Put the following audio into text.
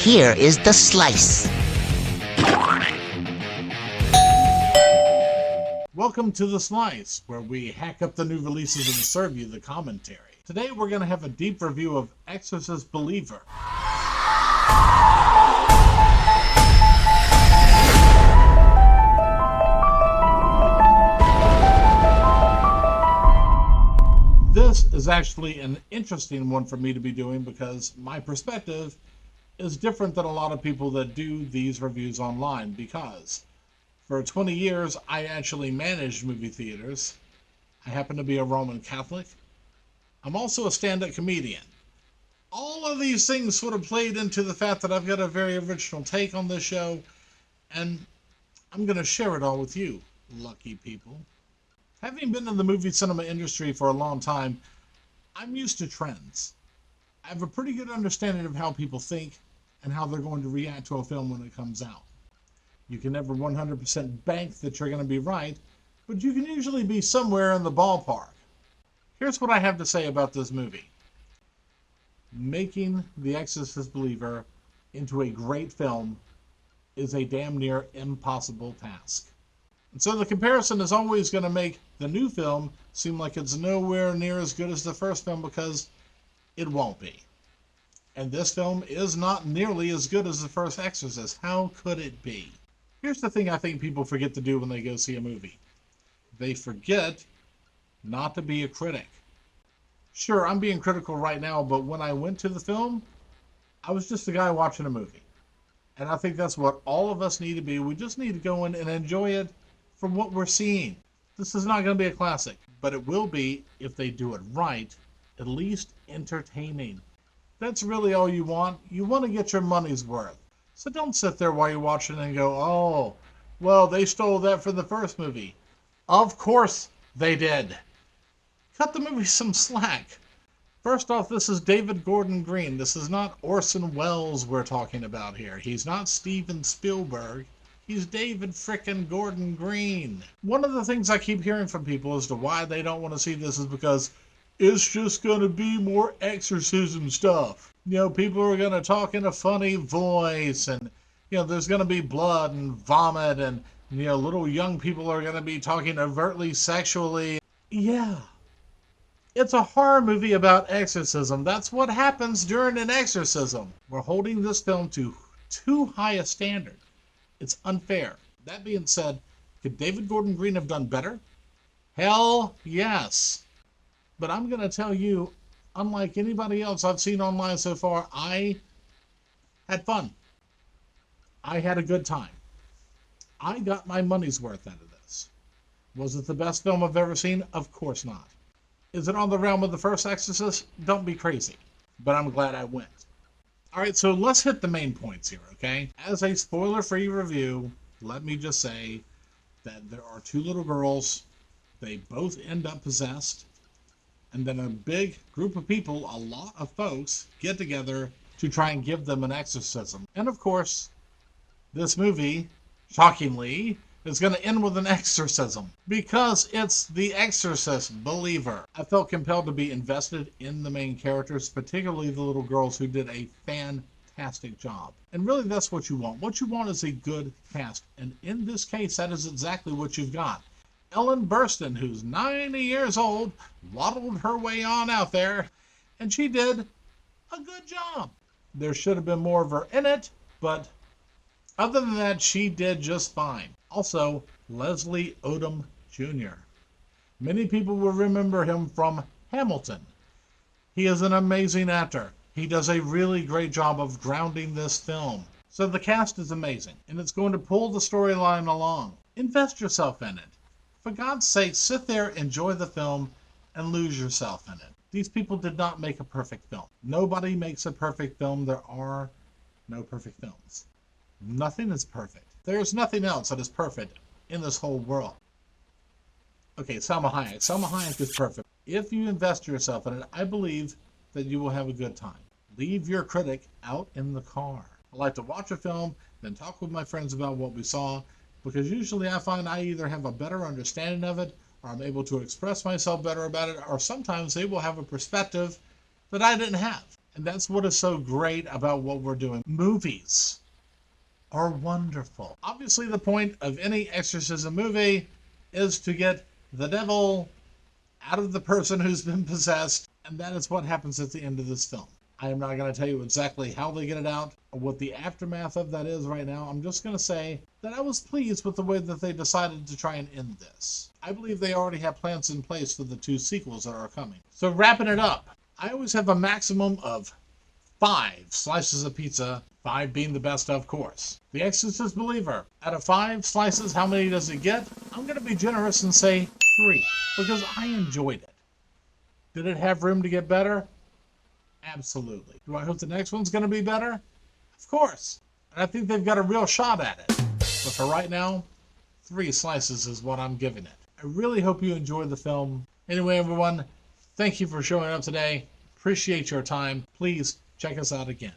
Here is the slice. Welcome to The Slice, where we hack up the new releases and serve you the commentary. Today we're going to have a deep review of Exorcist Believer. This is actually an interesting one for me to be doing because my perspective is different than a lot of people that do these reviews online, because for 20 years I actually managed movie theaters. I happen to be a Roman Catholic. I'm also a stand-up comedian. All of these things sort of played into the fact that I've got a very original take on this show, and I'm going to share it all with you, lucky people. Having been in the movie cinema industry for a long time, I'm used to trends. I have a pretty good understanding of how people think and how they're going to react to a film when it comes out. You can never 100% bank that you're going to be right, but you can usually be somewhere in the ballpark. Here's what I have to say about this movie. Making The Exorcist Believer into a great film is a damn near impossible task. And so the comparison is always going to make the new film seem like it's nowhere near as good as the first film, because it won't be. And this film is not nearly as good as the first Exorcist. How could it be? Here's the thing I think people forget to do when they go see a movie. They forget not to be a critic. Sure, I'm being critical right now, but when I went to the film, I was just a guy watching a movie. And I think that's what all of us need to be. We just need to go in and enjoy it for what we're seeing. This is not going to be a classic, but it will be, if they do it right, at least entertaining. That's really all you want. You want to get your money's worth. So don't sit there while you're watching and go, oh, well, they stole that from the first movie. Of course they did. Cut the movie some slack. First off, this is David Gordon Green. This is not Orson Welles we're talking about here. He's not Steven Spielberg. He's David frickin' Gordon Green. One of the things I keep hearing from people as to why they don't want to see this is because it's just going to be more exorcism stuff. You know, people are going to talk in a funny voice, and, you know, there's going to be blood and vomit, and, you know, little young people are going to be talking overtly sexually. Yeah. It's a horror movie about exorcism. That's what happens during an exorcism. We're holding this film to too high a standard. It's unfair. That being said, could David Gordon Green have done better? Hell yes. But I'm going to tell you, unlike anybody else I've seen online so far, I had fun. I had a good time. I got my money's worth out of this. Was it the best film I've ever seen? Of course not. Is it on the realm of the first Exorcist? Don't be crazy. But I'm glad I went. Alright, so let's hit the main points here, okay? As a spoiler-free review, let me just say that there are two little girls. They both end up possessed. And then a big group of people, a lot of folks, get together to try and give them an exorcism. And of course, this movie, shockingly, is going to end with an exorcism, because it's The Exorcist Believer. I felt compelled to be invested in the main characters, particularly the little girls, who did a fantastic job. And really, that's what you want. What you want is a good cast. And in this case, that is exactly what you've got. Ellen Burstyn, who's 90 years old, waddled her way on out there, and she did a good job. There should have been more of her in it, but other than that, she did just fine. Also, Leslie Odom Jr. Many people will remember him from Hamilton. He is an amazing actor. He does a really great job of grounding this film. So the cast is amazing, and it's going to pull the storyline along. Invest yourself in it. For God's sake, sit there, enjoy the film, and lose yourself in it. These people did not make a perfect film. Nobody makes a perfect film. There are no perfect films. Nothing is perfect. There's nothing else that is perfect in this whole world. Okay, Salma Hayek. Salma Hayek is perfect. If you invest yourself in it, I believe that you will have a good time. Leave your critic out in the car. I like to watch a film, then talk with my friends about what we saw, because usually I find I either have a better understanding of it, or I'm able to express myself better about it, or sometimes they will have a perspective that I didn't have. And that's what is so great about what we're doing. Movies are wonderful. Obviously, the point of any exorcism movie is to get the devil out of the person who's been possessed, and that is what happens at the end of this film. I am not going to tell you exactly how they get it out or what the aftermath of that is right now. I'm just going to say that I was pleased with the way that they decided to try and end this. I believe they already have plans in place for the 2 sequels that are coming. So wrapping it up, I always have a maximum of 5 slices of pizza, 5 being the best, of course. The Exorcist Believer, out of 5 slices, how many does it get? I'm going to be generous and say 3, because I enjoyed it. Did it have room to get better? Absolutely. Do I hope the next one's going to be better? Of course. And I think they've got a real shot at it. But for right now, 3 slices is what I'm giving it. I really hope you enjoyed the film. Anyway, everyone, thank you for showing up today. Appreciate your time. Please check us out again.